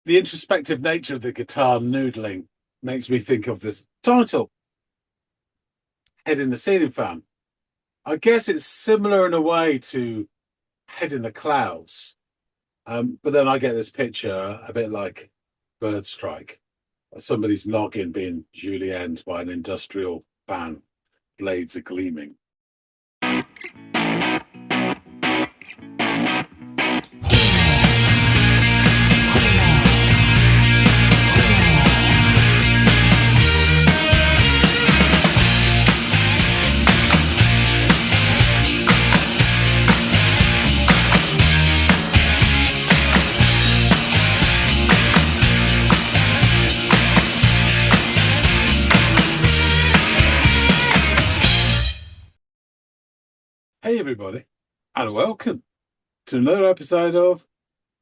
the introspective nature of the guitar noodling makes me think of this title, Head in the Ceiling Fan. I guess it's similar in a way to Head in the Clouds. But then I get this picture a bit like Bird Strike, somebody's noggin being julienned by an industrial fan. Blades are gleaming. Hey everybody, and welcome to another episode of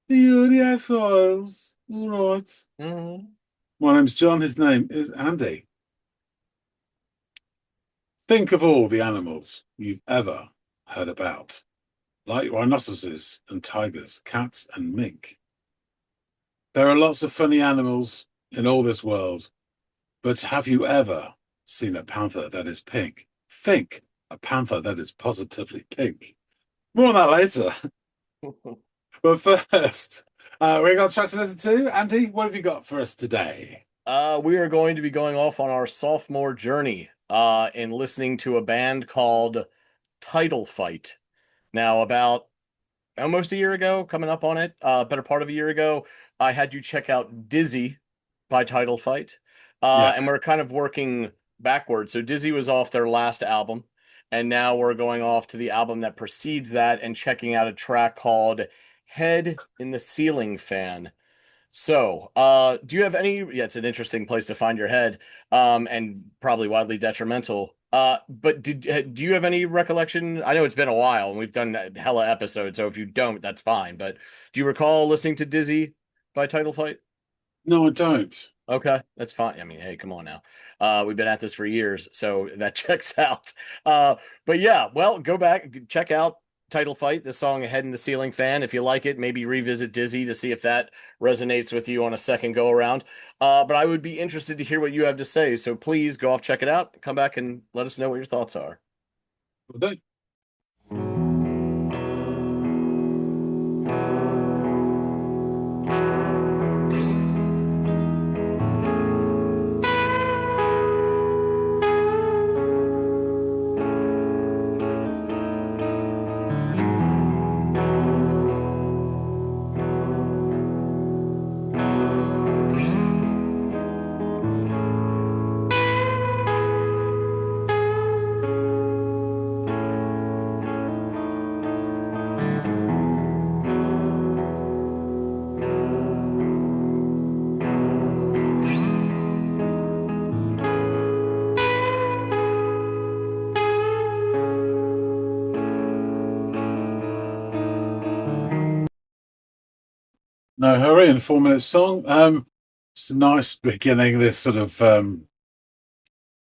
the Audiophiles. All right. My name's John, his name is Andy. Think of all the animals you've ever heard about, like rhinoceroses and tigers, cats and mink. There are lots of funny animals in all this world, but have you ever seen a panther that is pink? Think. A panther that is positively pink. More on that later. But first, we got tracks to listen to. Andy, what have you got for us today? We are going to be going off on our sophomore journey and listening to a band called Title Fight. Now, about almost a year ago, coming up on it, better part of a year ago, I had you check out Dizzy by Title Fight. Yes. And we're kind of working backwards. So Dizzy was off their last album. And now we're going off to the album that precedes that and checking out a track called Head in the Ceiling Fan. So, do you have any... Yeah, it's an interesting place to find your head, and probably wildly detrimental. But do you have any recollection? I know it's been a while, and we've done hella episodes, so if you don't, that's fine. But do you recall listening to Dizzy by Title Fight? No, I don't. Okay, that's fine. I mean, hey, come on now. We've been at this for years, so that checks out. But yeah, well, go back, check out Title Fight, the song Head in the Ceiling Fan. If you like it, maybe revisit Dizzy to see if that resonates with you on a second go around. But I would be interested to hear what you have to say. So please go off, check it out, come back and let us know what your thoughts are. Well, don't. No hurry, in 4 minutes song. It's a nice beginning, this sort of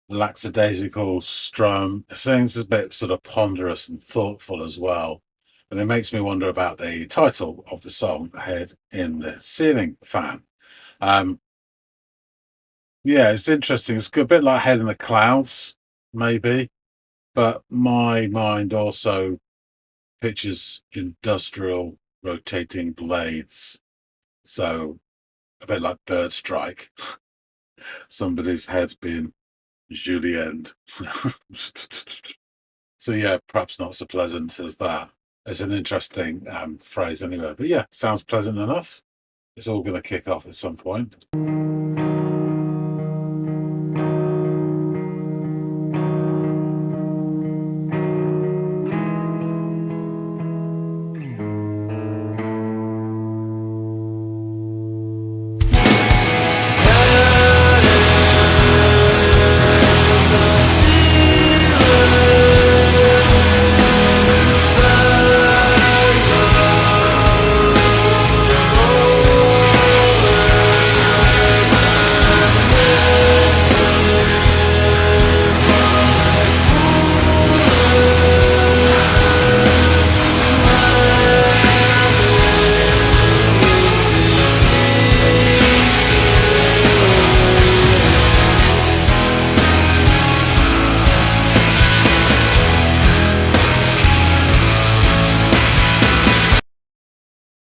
lackadaisical strum. It seems a bit sort of ponderous and thoughtful as well. And it makes me wonder about the title of the song, Head in the Ceiling Fan. Yeah, it's interesting. It's a bit like Head in the Clouds, maybe. But my mind also pictures industrial rotating blades. So a bit like Bird Strike. Somebody's head being julienned. So yeah, perhaps not so pleasant as that. It's an interesting phrase anyway. But yeah, sounds pleasant enough. It's all going to kick off at some point.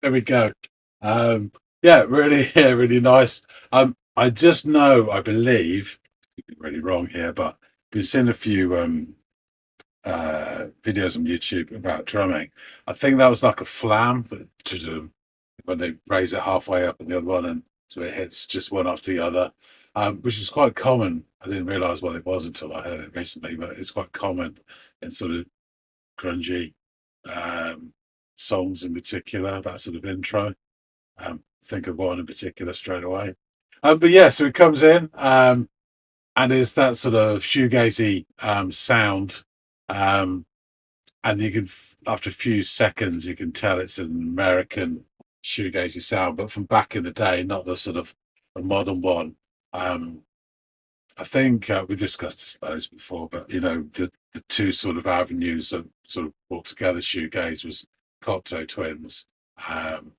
There we go. Yeah, really, yeah, really nice. I just know, I believe, could be really wrong here, but we've seen a few videos on YouTube about drumming. I think that was like a flam that when they raise it halfway up and the other one, and so it hits just one after the other, which is quite common. I didn't realize what it was until I heard it recently, but it's quite common in sort of grungy um, songs in particular, that sort of intro. Think of one in particular straight away. But yeah, so it comes in and is that sort of shoegazy sound. Um, and you can, after a few seconds, you can tell it's an American shoegazy sound, but from back in the day, not the sort of a modern one. Um, I think we discussed this loads before, but the two sort of avenues that sort of brought together shoegaze was Cocteau Twins, um,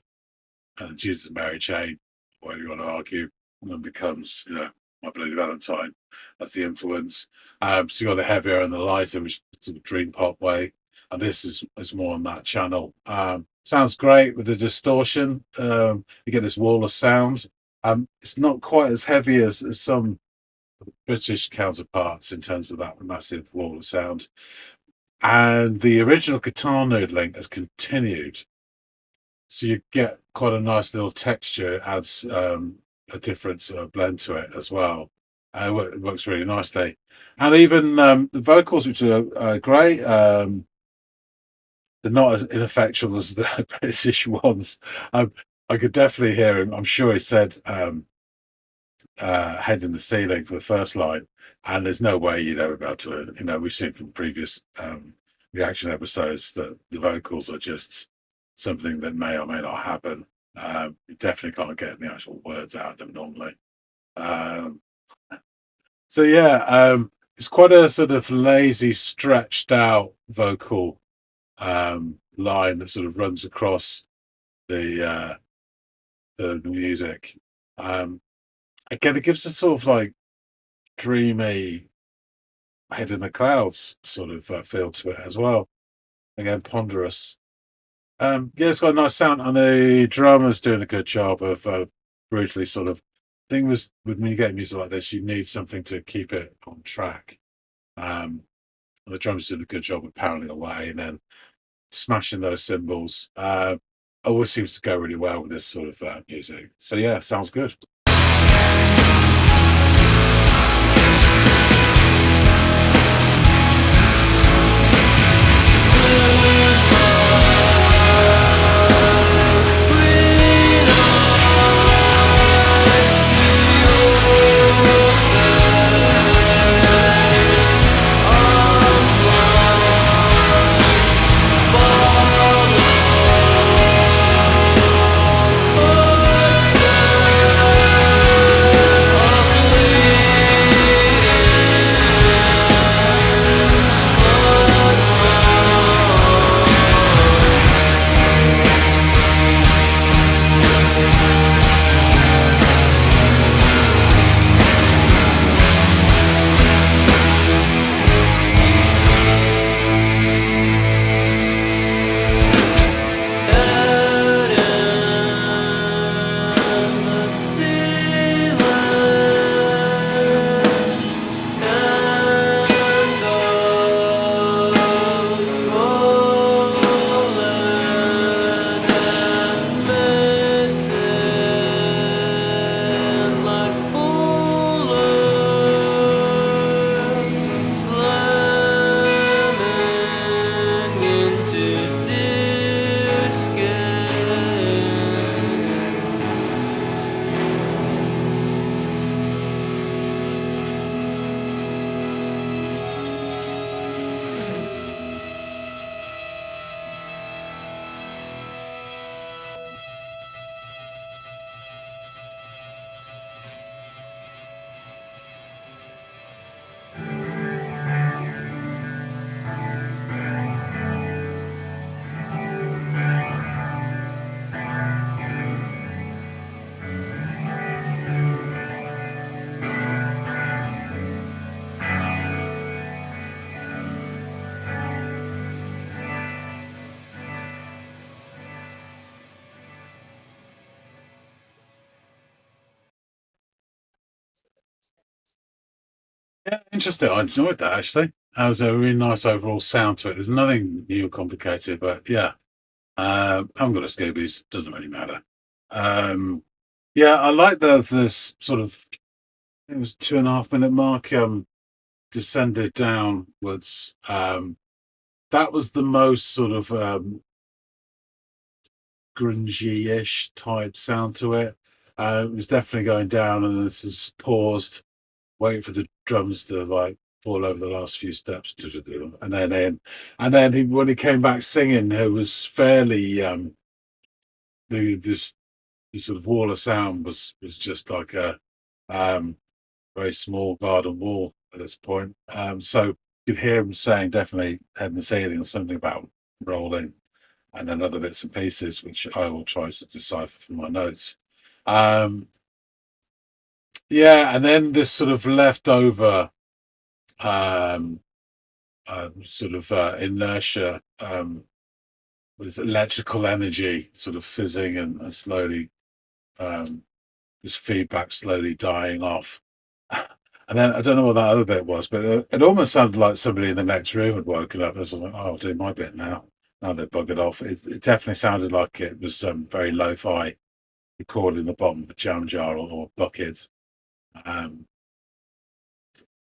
and Jesus and Mary Chain, whatever you want to argue, and then becomes, My Bloody Valentine as the influence. So you got the heavier and the lighter, which is sort of dream pop way, and this is more on that channel. Sounds great with the distortion. You get this wall of sound. It's not quite as heavy as some British counterparts in terms of that massive wall of sound. And the original guitar noodling has continued. So you get quite a nice little texture. It adds a different blend to it as well. It works really nicely. And even the vocals, which are great, they're not as ineffectual as the British ones. I could definitely hear him. I'm sure he said head in the ceiling for the first line, and there's no way you'd ever be able to, we've seen from previous reaction episodes that the vocals are just something that may or may not happen. You definitely can't get the actual words out of them normally. So yeah, it's quite a sort of lazy, stretched out vocal line that sort of runs across the music. Again, it gives a sort of like dreamy, head in the clouds sort of feel to it as well. Again, ponderous. Yeah, it's got a nice sound, and the drummer's doing a good job of brutally sort of. Thing was when you get music like this, you need something to keep it on track. And the drummer's doing a good job of pounding away and then smashing those cymbals. Always seems to go really well with this sort of music. So yeah, sounds good. Yeah, interesting. I enjoyed that actually. That was a really nice overall sound to it. There's nothing new or complicated, but yeah. I haven't got a Scoobies, doesn't really matter. Um, yeah, I like the this sort of it was 2.5 minute mark, descended downwards. That was the most sort of grungy-ish type sound to it. It was definitely going down, and this is paused, waiting for the drums to like fall over the last few steps, when he came back singing, it was fairly the this the sort of wall of sound was just like a um, very small garden wall at this point. So you could hear him saying definitely head and ceiling, something about rolling, and then other bits and pieces, which I will try to decipher from my notes. Um, yeah, and then this sort of leftover um, sort of inertia with electrical energy sort of fizzing and slowly um, this feedback slowly dying off. And then I don't know what that other bit was, but it almost sounded like somebody in the next room had woken up. I was like, "Oh, I'll do my bit now." Now they've buggered off. It definitely sounded like it was very lo-fi recorded in the bottom of a jam jar or bucket. Um,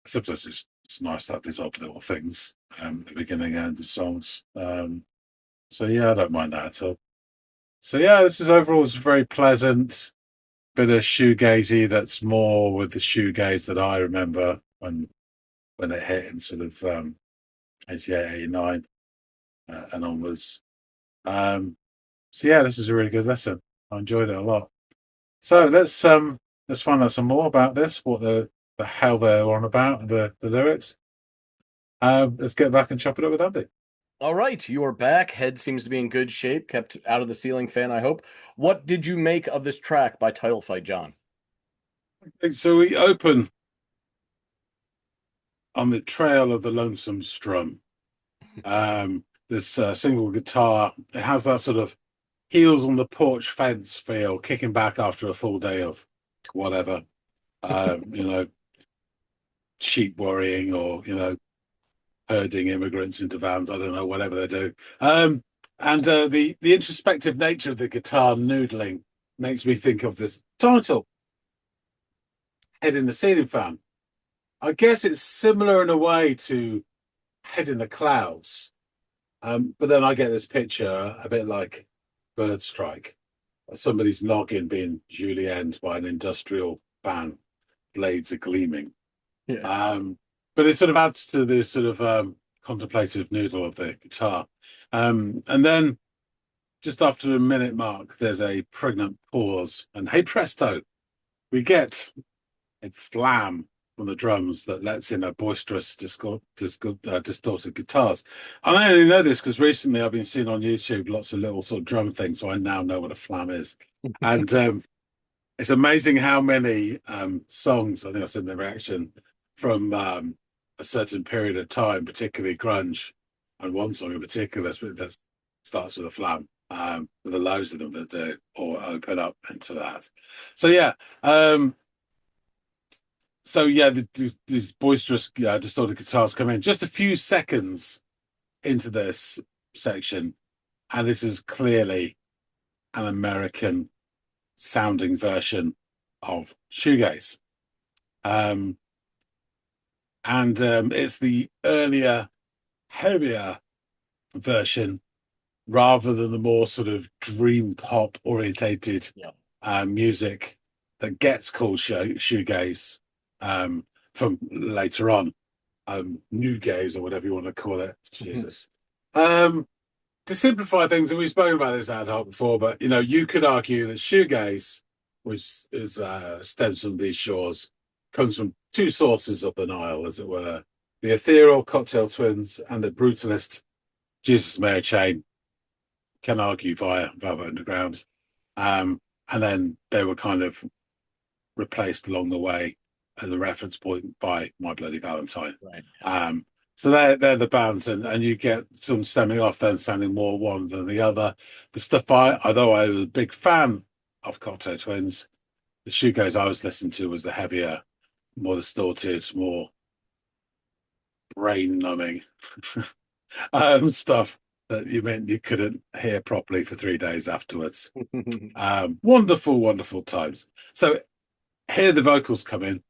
Sometimes it's nice to have these odd little things at the beginning and end of songs. So yeah, I don't mind that at all. So yeah, this is overall is very pleasant. Bit of shoegazy that's more with the shoegaze that I remember when it hit in sort of 88, 89 and onwards. So yeah, this is a really good lesson. I enjoyed it a lot. So let's find out some more about this, what the hell they're on about, the lyrics. Let's get back and chop it up with Andy. All right, you are back. Head seems to be in good shape, kept out of the ceiling fan, I hope. What did you make of this track by Title Fight John? So we open on the trail of the lonesome strum. This single guitar, it has that sort of heels on the porch fence feel, kicking back after a full day of whatever, you know, sheep worrying or, herding immigrants into vans. I don't know, whatever they do. And the introspective nature of the guitar noodling makes me think of this title, Head in the Ceiling Fan. I guess it's similar in a way to Head in the Clouds. But then I get this picture a bit like Bird Strike, somebody's noggin being julienned by an industrial fan, blades are gleaming. Yeah. But it sort of adds to this sort of contemplative noodle of the guitar. And then just after a minute mark, there's a pregnant pause, and hey presto, we get a flam from the drums that lets in a boisterous, distorted guitars. And I only know this because recently I've been seeing on YouTube lots of little sort of drum things, so I now know what a flam is. And it's amazing how many songs, I think I said in the reaction, from a certain period of time, particularly grunge, and one song in particular that starts with a flam. There are loads of them that do or open up into that. So yeah, these boisterous, distorted guitars come in just a few seconds into this section, and this is clearly an American sounding version of shoegaze. Um, and It's the earlier, heavier version rather than the more sort of dream pop orientated Yeah. music that gets called shoegaze from later on, new gaze or whatever you want to call it. Jesus. Um, to simplify things, and we've spoken about this ad hoc before, but you could argue that shoegaze, which is stems from these shores, comes from two sources of the Nile, as it were: the ethereal Cocktail Twins and the brutalist Jesus Mary Chain. Can argue via Velvet Underground, and then they were kind of replaced along the way as a reference point by My Bloody Valentine. Right. So they're the bands, and you get some stemming off then sounding more one than the other. The stuff although I was a big fan of Cocktail Twins, the shoegaze I was listening to was the heavier, more distorted, more brain numbing stuff that you meant you couldn't hear properly for 3 days afterwards. Wonderful, wonderful times. So here the vocals come in,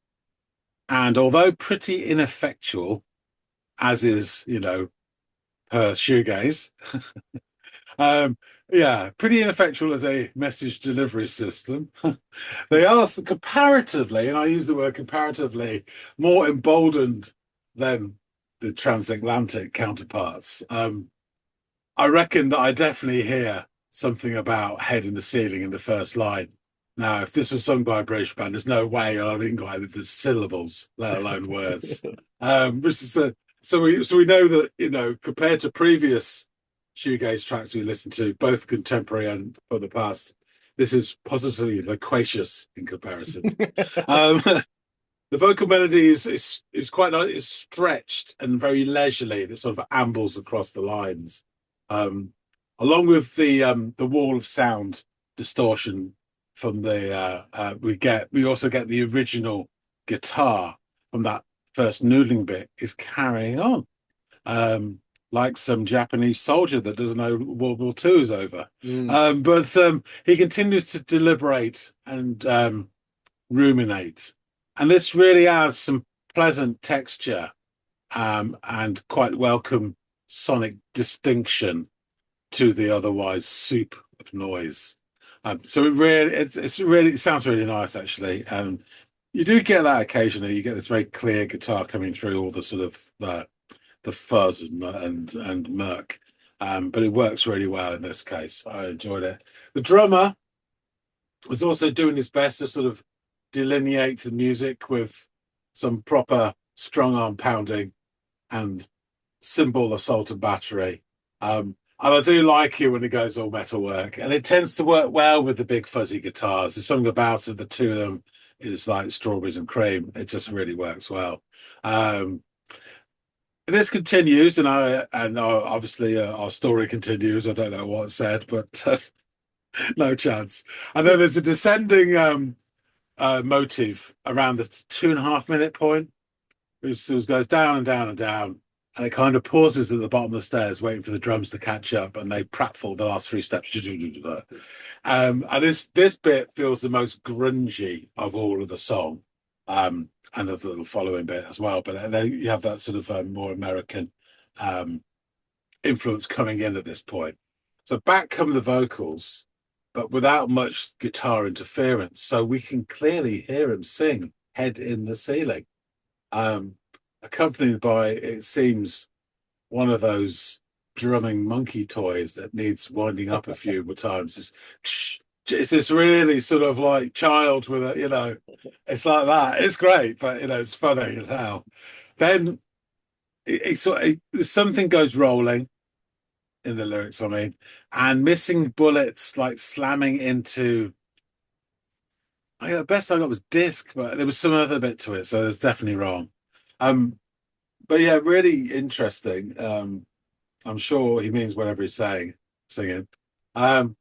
and although pretty ineffectual, as is, per shoegaze, um, yeah, pretty ineffectual as a message delivery system. They are comparatively, and I use the word comparatively, more emboldened than the transatlantic counterparts. I reckon that I definitely hear something about head in the ceiling in the first line. Now, if this was sung by a British band, there's no way I'd got the syllables, let alone words. Which is so we know that compared to previous shoegaze tracks we listened to, both contemporary and from the past, this is positively loquacious in comparison. Um, the vocal melody is quite nice. It's stretched and very leisurely. It sort of ambles across the lines, um, along with the wall of sound distortion from the we also get the original guitar from that first noodling bit is carrying on, like some Japanese soldier that doesn't know World War II is over. Mm. But he continues to deliberate and ruminate. And this really adds some pleasant texture and quite welcome sonic distinction to the otherwise soup of noise. So it sounds really nice actually. You do get that occasionally. You get this very clear guitar coming through all the sort of the fuzz and murk. But it works really well in this case. I enjoyed it. The drummer was also doing his best to sort of delineate the music with some proper strong arm pounding and cymbal assault and battery. And I do like it when it goes all metalwork, and it tends to work well with the big fuzzy guitars. There's something about it, the two of them is like strawberries and cream. It just really works well. Um, this continues, and obviously our story continues. I don't know what's said, but no chance. And then there's a descending motive around the 2.5 minute point. It goes down and down and down, and it kind of pauses at the bottom of the stairs, waiting for the drums to catch up, and they pratfall the last three steps. And this bit feels the most grungy of all of the song, and the little following bit as well. But then you have that sort of more American um, influence coming in at this point. So back come the vocals, but without much guitar interference, so we can clearly hear him sing "Head in the Ceiling." Um, Accompanied by, it seems, one of those drumming monkey toys that needs winding up a few more times. It's this really sort of like child with it's like that. It's great, but it's funny as hell. Then something goes rolling in the lyrics, I mean, and missing bullets like slamming into. The best I got was disc, but there was some other bit to it, so it's definitely wrong. Um, but yeah, really interesting. I'm sure he means whatever he's singing. Um,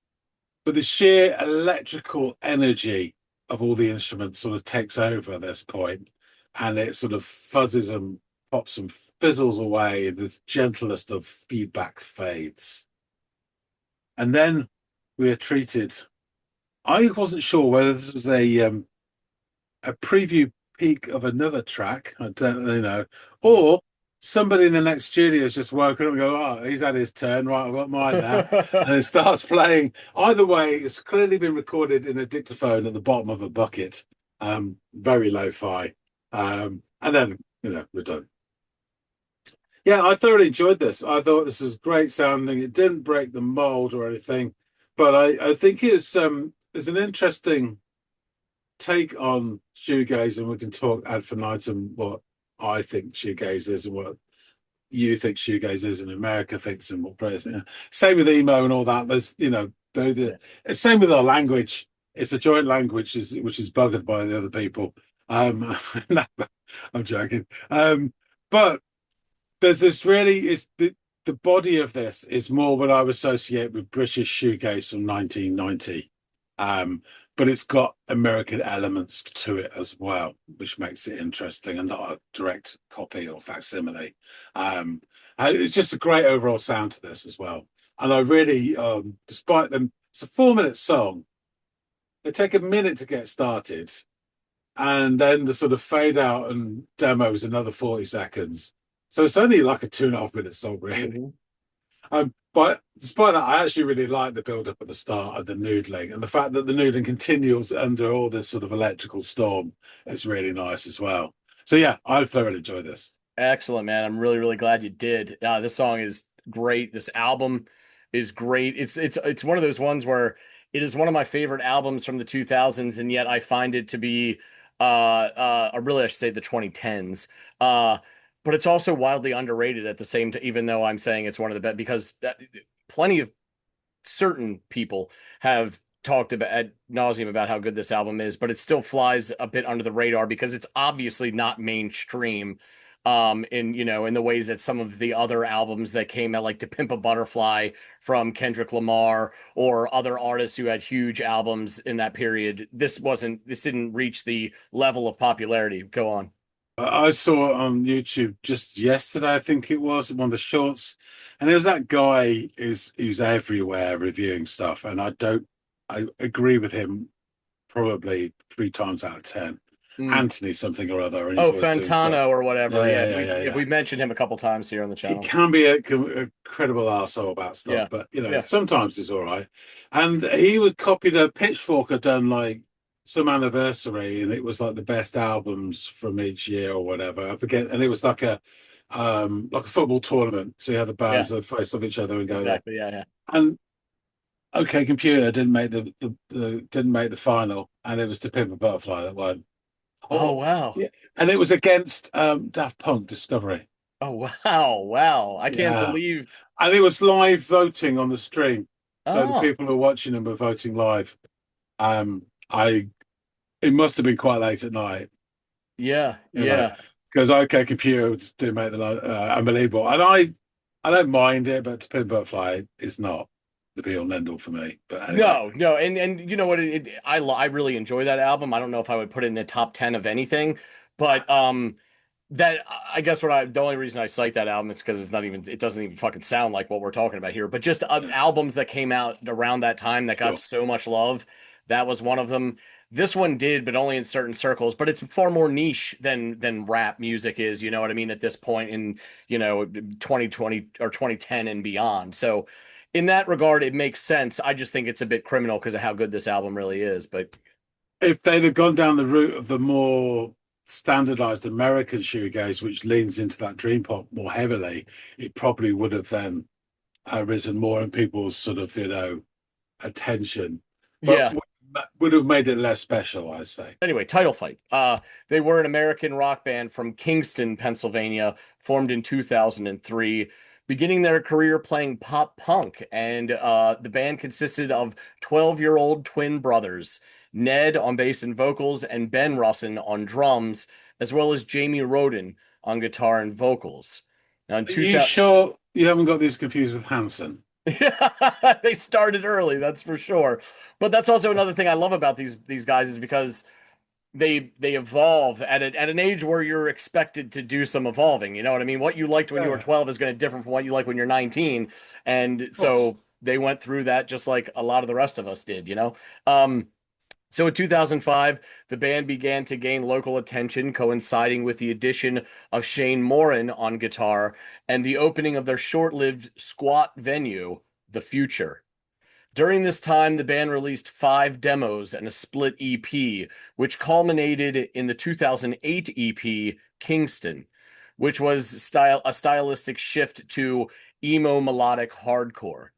but the sheer electrical energy of all the instruments sort of takes over at this point, and it sort of fuzzes and pops and fizzles away in the gentlest of feedback fades. And then we are treated. I wasn't sure whether this was a preview peek of another track. I don't really know, or somebody in the next studio has just woken up and go, "Oh, he's had his turn. Right, I've got mine now," and it starts playing. Either way, it's clearly been recorded in a dictaphone at the bottom of a bucket, very lo-fi, and then we're done. Yeah, I thoroughly enjoyed this. I thought this was great sounding. It didn't break the mold or anything, but I think it's an interesting take on shoegaze, and we can talk ad infinitum what I think shoegaze is and what you think shoegaze is, and America thinks, and what same with emo and all that. There's same with our language. It's a joint language, which is buggered by the other people. No, I'm joking. But there's this really is the body of this is more what I would associate with British shoegaze from 1990. but it's got American elements to it as well, which makes it interesting and not a direct copy or facsimile. Um, it's just a great overall sound to this as well. And I really, despite them, it's a 4 minute song. They take a minute to get started, and then the sort of fade out and demo is another 40 seconds. So it's only like a 2.5 minute song, really. Mhm. But despite that, I actually really like the build up at the start of the noodling, and the fact that the noodling continues under all this sort of electrical storm is really nice as well. So yeah, I thoroughly enjoy this. Excellent, man. I'm really, really glad you did. This song is great. This album is great. It's one of those ones where it is one of my favorite albums from the 2000s, and yet I find it to be or really I should say the 2010s. Uh, but it's also wildly underrated at the same time, even though I'm saying it's one of the best because plenty of certain people have talked about ad nauseum about how good this album is, but it still flies a bit under the radar because it's obviously not mainstream in in the ways that some of the other albums that came out like To Pimp a Butterfly from Kendrick Lamar or other artists who had huge albums in that period. This didn't reach the level of popularity. Go on. I saw it on YouTube just yesterday, I think it was, one of the shorts, and there's that guy who's everywhere reviewing stuff, and I agree with him probably 3 times out of 10. Mm. Anthony something or other, and he's Oh, always doing stuff. Fantano or whatever. Yeah, Yeah, yeah, yeah, yeah, we yeah. mentioned him a couple times here on the He channel. can be a credible arsehole about stuff, Yeah. but Yeah. sometimes it's all right. And he would copied a Pitchfork had done like some anniversary, and it was like the best albums from each year or whatever. I forget, and it was like a football tournament. So you had the Yeah. bands that face off each other and go there. Exactly. Yeah. Yeah. And OK Computer didn't make the didn't make the final, and it was To Pimp a Butterfly that won. Oh Oh wow. yeah, and it was against Daft Punk Discovery. Oh wow. Wow. I can't Yeah. believe. And it was live voting on the stream. So the Oh people who were watching them were voting live. I It must have been quite late at night, yeah. you know, Yeah. because OK Computer do make the unbelievable. And I don't mind it, but To Pin Butterfly is not the be all and end all for me. But anyway, No. No. And you know what? I really enjoy that album. I don't know if I would put it in the top 10 of anything, but that I guess the only reason I cite that album is because it doesn't even fucking sound like what we're talking about here. But just albums that came out around that time that got sure. so much love, that was one of them. This one did, but only in certain circles. But it's far more niche than rap music is. You know what I mean? At this point in 2020 or 2010 and beyond. So in that regard, it makes sense. I just think it's a bit criminal because of how good this album really is. But If they'd have gone down the route of the more standardized American shoegaze, which leans into that dream pop more heavily, it probably would have then risen more in people's sort of, attention, but yeah. would have made it less special, I'd say. Anyway, Title Fight. They were an American rock band from Kingston, Pennsylvania, formed in 2003, beginning their career playing pop punk. And the band consisted of 12-year-old twin brothers, Ned on bass and vocals, and Ben Russin on drums, as well as Jamie Roden on guitar and vocals. Now, in Are you 2000, sure you haven't got these confused with Hanson? they started early, that's for sure. But that's also another thing I love about these guys is because they evolve at an age where you're expected to do some evolving. You know what I mean? What you liked when you were Yeah, 12 is going to differ from what you like when you're 19, and of so course. they went through that just like a lot of the rest of us did. So in 2005, the band began to gain local attention, coinciding with the addition of Shane Morin on guitar and the opening of their short-lived squat venue, The Future. During this time, the band released 5 demos and a split EP, which culminated in the 2008 EP, Kingston, which was a stylistic shift to emo melodic hardcore.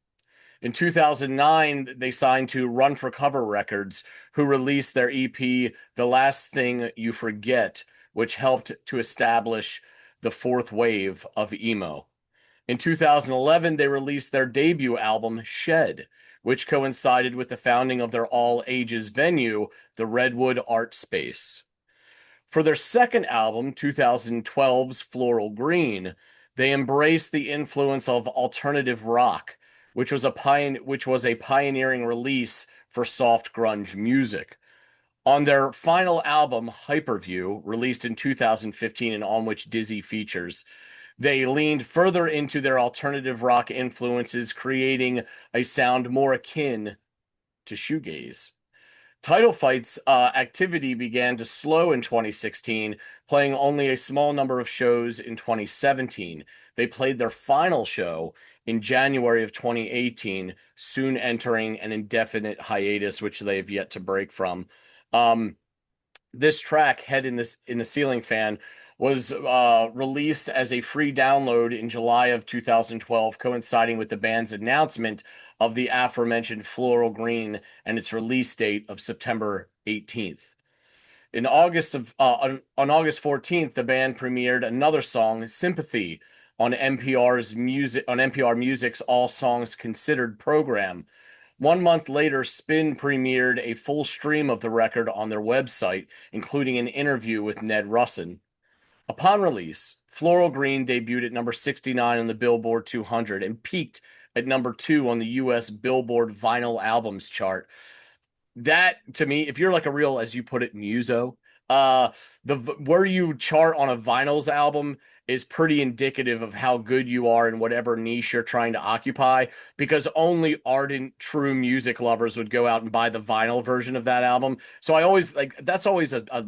In 2009, they signed to Run for Cover Records, who released their EP, The Last Thing You Forget, which helped to establish the fourth wave of emo. In 2011, they released their debut album, Shed, which coincided with the founding of their all ages venue, the Redwood Art Space. For their second album, 2012's Floral Green, they embraced the influence of alternative rock, which was a pioneering release for soft grunge music. On their final album, Hyperview, released in 2015 and on which Dizzy features, they leaned further into their alternative rock influences, creating a sound more akin to shoegaze. Title Fight's activity began to slow in 2016, playing only a small number of shows in 2017. They played their final show in January of 2018, soon entering an indefinite hiatus, which they have yet to break from. Um, this track, Head in the Ceiling Fan, was released as a free download in July of 2012, coinciding with the band's announcement of the aforementioned Floral Green and its release date of September 18th. On August 14th, the band premiered another song, Sympathy, on NPR Music's All Songs Considered program. 1 month later, Spin premiered a full stream of the record on their website, including an interview with Ned Russin. Upon release, Floral Green debuted at number 69 on the Billboard 200 and peaked at number 2 on the US Billboard Vinyl Albums chart. That, to me, if you're like a real, as you put it, muso, uh the where you chart on a vinyls album is pretty indicative of how good you are in whatever niche you're trying to occupy, because only ardent true music lovers would go out and buy the vinyl version of that album. So I always like, that's always a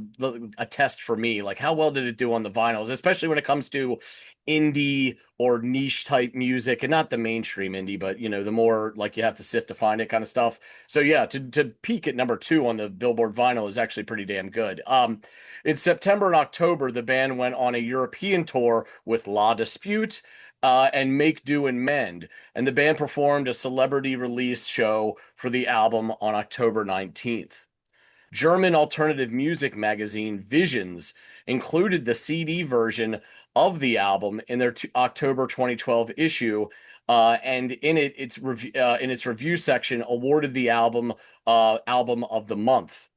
test for me, like how well did it do on the vinyls, especially when it comes to indie or niche type music, and not the mainstream indie, but the more like you have to sift to find it kind of stuff. So yeah, to peak at number 2 on the Billboard vinyl is actually pretty damn good. In September and October, the band went on a European tour with La Dispute and Make Do and Mend, and the band performed a celebrity release show for the album on October 19th. German alternative music magazine Visions included the CD version of the album in their October 2012 issue, and in its review section awarded the album album of the month.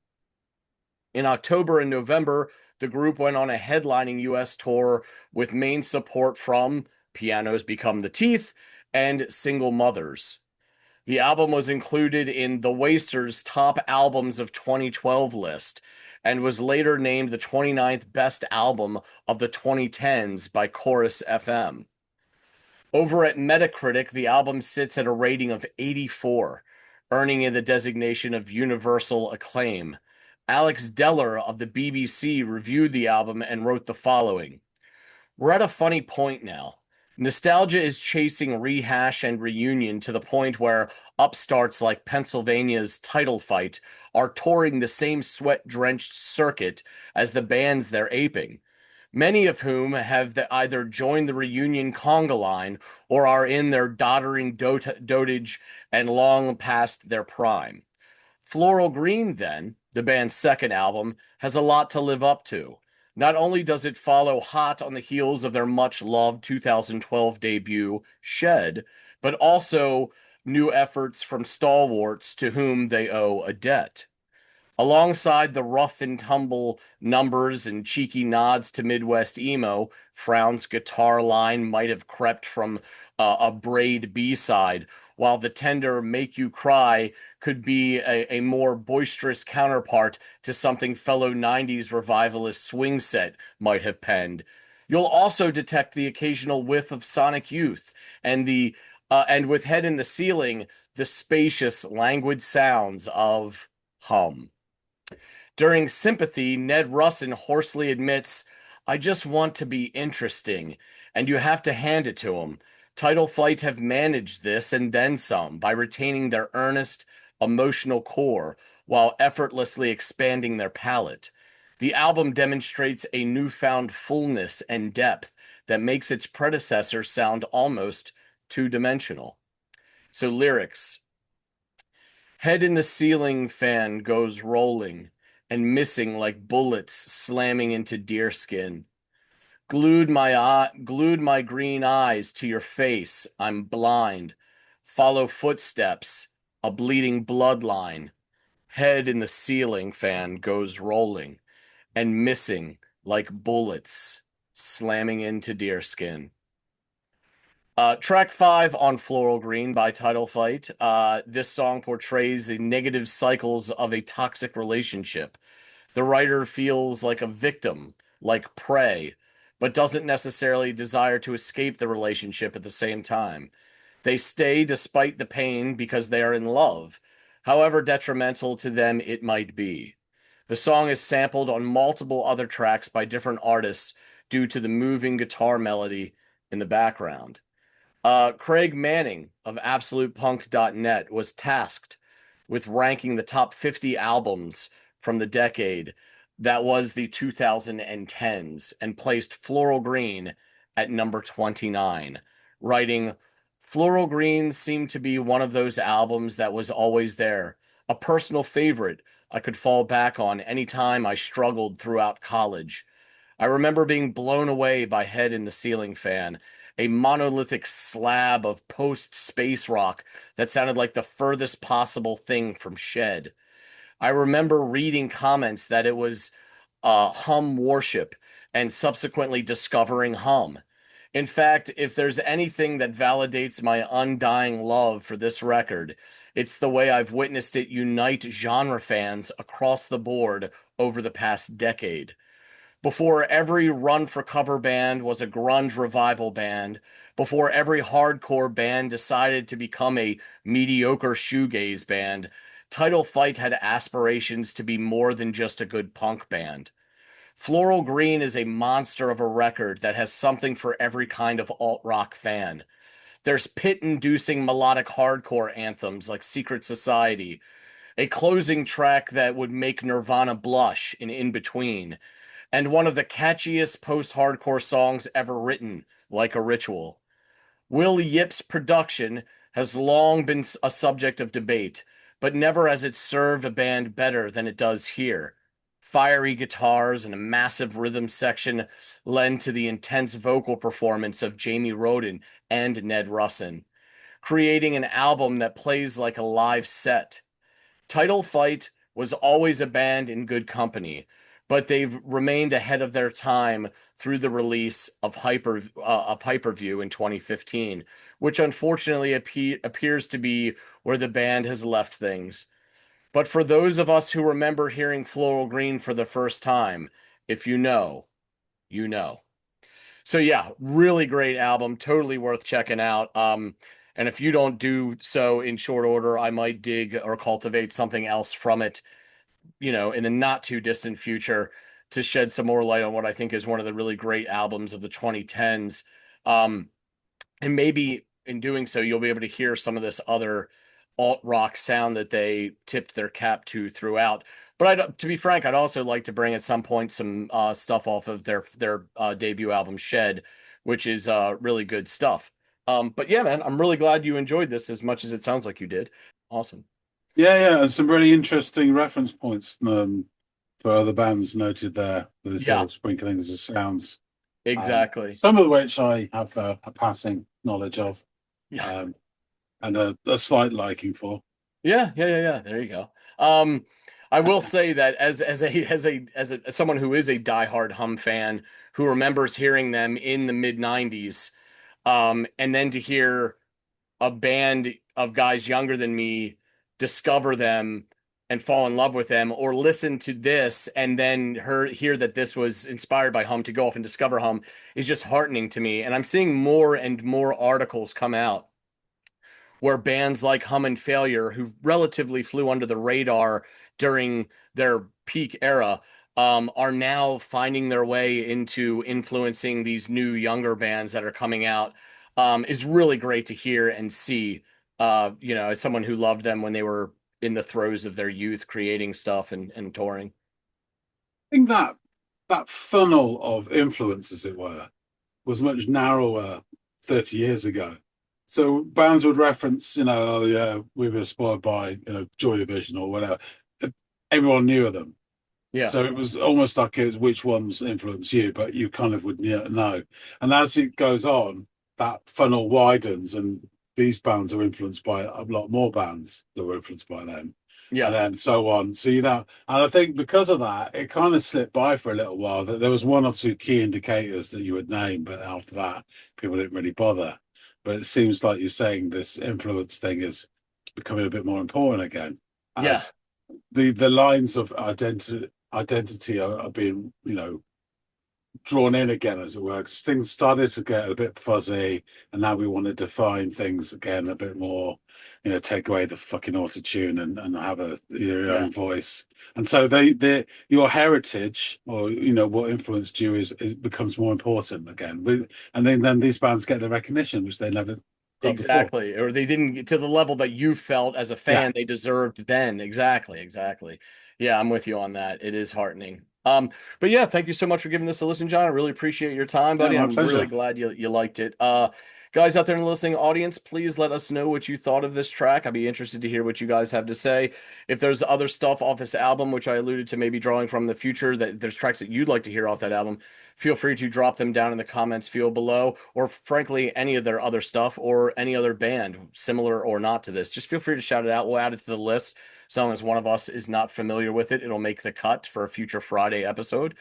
In October and November, the group went on a headlining U.S. tour with main support from Pianos Become the Teeth and Single Mothers. The album was included in The Wasters' Top Albums of 2012 list and was later named the 29th best album of the 2010s by Chorus FM. Over at Metacritic, the album sits at a rating of 84, earning it the designation of universal acclaim. Alex Deller of the BBC reviewed the album and wrote the following: "We're at a funny point now. Nostalgia is chasing rehash and reunion to the point where upstarts like Pennsylvania's Title Fight are touring the same sweat-drenched circuit as the bands they're aping, many of whom have either joined the reunion conga line or are in their doddering dotage and long past their prime. Floral Green, then, the band's second album, has a lot to live up to. Not only does it follow hot on the heels of their much-loved 2012 debut, Shed, but also new efforts from stalwarts to whom they owe a debt. Alongside the rough and tumble numbers and cheeky nods to Midwest emo, Frown's guitar line might have crept from a Braid B-side, while the tender Make You Cry could be a more boisterous counterpart to something fellow 90s revivalist Swing Set might have penned. You'll also detect the occasional whiff of Sonic Youth and with Head in the Ceiling, the spacious, languid sounds of Hum. During Sympathy, Ned Russin hoarsely admits, "I just want to be interesting," and you have to hand it to him. Title Fight have managed this and then some by retaining their earnest, emotional core while effortlessly expanding their palette. The album demonstrates a newfound fullness and depth that makes its predecessor sound almost two-dimensional. So lyrics: "Head in the Ceiling Fan goes rolling and missing like bullets slamming into deerskin. Glued my green eyes to your face. I'm blind. Follow footsteps, a bleeding bloodline. Head in the Ceiling Fan goes rolling and missing like bullets slamming into deerskin." Track 5 on Floral Green by Title Fight. This song portrays the negative cycles of a toxic relationship. The writer feels like a victim, like prey, but doesn't necessarily desire to escape the relationship at the same time. They stay despite the pain because they are in love, however detrimental to them it might be. The song is sampled on multiple other tracks by different artists due to the moving guitar melody in the background. Craig Manning of AbsolutePunk.net was tasked with ranking the top 50 albums from the decade that was the 2010s and placed Floral Green at number 29, writing, Floral Green seemed to be one of those albums that was always there, a personal favorite I could fall back on anytime I struggled throughout college. I remember being blown away by Head in the Ceiling Fan, a monolithic slab of post space rock that sounded like the furthest possible thing from Shed. I remember reading comments that it was Hum worship and subsequently discovering Hum. In fact, if there's anything that validates my undying love for this record, it's the way I've witnessed it unite genre fans across the board over the past decade. Before every run for cover band was a grunge revival band, before every hardcore band decided to become a mediocre shoegaze band, Title Fight had aspirations to be more than just a good punk band. Floral Green is a monster of a record that has something for every kind of alt rock fan. There's pit inducing melodic hardcore anthems like Secret Society, a closing track that would make Nirvana blush in between, and one of the catchiest post hardcore songs ever written, Like a Ritual. Will Yip's production has long been a subject of debate, but never has it served a band better than it does here. Fiery guitars and a massive rhythm section lend to the intense vocal performance of Jamie Roden and Ned Russin, creating an album that plays like a live set. Title Fight was always a band in good company, but they've remained ahead of their time through the release of Hyperview in 2015, which unfortunately appears to be where the band has left things. But for those of us who remember hearing Floral Green for the first time, if you know, you know. So yeah, really great album, totally worth checking out. And if you don't do so in short order, I might dig or cultivate something else from it, in the not too distant future to shed some more light on what I think is one of the really great albums of the 2010s. Um, and maybe in doing so, you'll be able to hear some of this other alt rock sound that they tipped their cap to throughout. But to be frank, I'd also like to bring at some point some stuff off of their debut album Shed, which is really good stuff. But yeah, man, I'm really glad you enjoyed this as much as it sounds like you did. Awesome. Yeah, and some really interesting reference points for other bands noted there with this Yeah, little sprinklings of sounds. exactly. Some of which I have a passing knowledge of, Yeah. um, and a slight liking for. Yeah. There you go. Um, I will say that as someone who is a diehard Hum fan who remembers hearing them in the mid '90s, and then to hear a band of guys younger than me discover them and fall in love with them, or listen to this and then hear that this was inspired by Hum to go off and discover Hum is just heartening to me. And I'm seeing more and more articles come out where bands like Hum and Failure, who relatively flew under the radar during their peak era, are now finding their way into influencing these new younger bands that are coming out, is really great to hear and see. As someone who loved them when they were in the throes of their youth, creating stuff and touring. I think that funnel of influence, as it were, was much narrower 30 years ago. So bands would reference, oh yeah, we were spoiled by, Joy Division or whatever. Everyone knew of them. Yeah, So it was almost like it was which ones influence you, but you kind of would know. And as it goes on, that funnel widens, and these bands are influenced by a lot more bands that were influenced by them, and yeah, then so on. So and I think because of that, it kind of slipped by for a little while that there was one or two key indicators that you would name, but after that, people didn't really bother. but it seems like you're saying this influence thing is becoming a bit more important again, Yeah, as the lines of identity are being, drawn in again, as it were. 'Cause things started to get a bit fuzzy, and now we want to define things again a bit more. Take away the fucking auto tune and have your yeah. own voice. And so your heritage, or what influenced you, it becomes more important again. And then these bands get the recognition which they never got before. Exactly. Or they didn't get to the level that you felt as a Yeah, fan they deserved then. Exactly, exactly. Yeah, I'm with you on that. It is heartening. But yeah, thank you so much for giving this a listen, John. I really appreciate your time, yeah, buddy. my I'm really pleasure. glad you liked it. Guys out there in the listening audience, please let us know what you thought of this track. I'd be interested to hear what you guys have to say. If there's other stuff off this album, which I alluded to maybe drawing from the future, that there's tracks that you'd like to hear off that album, feel free to drop them down in the comments field below, or frankly, any of their other stuff or any other band, similar or not to this. Just feel free to shout it out. We'll add it to the list. So long as one of us is not familiar with it, it'll make the cut for a future Friday episode.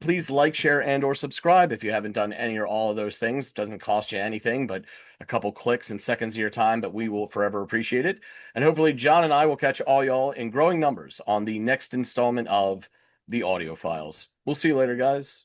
Please like, share, and or subscribe if you haven't done any or all of those things. It doesn't cost you anything, but a couple clicks and seconds of your time, but we will forever appreciate it. And hopefully John and I will catch all y'all in growing numbers on the next installment of the Audio Files. We'll see you later, guys.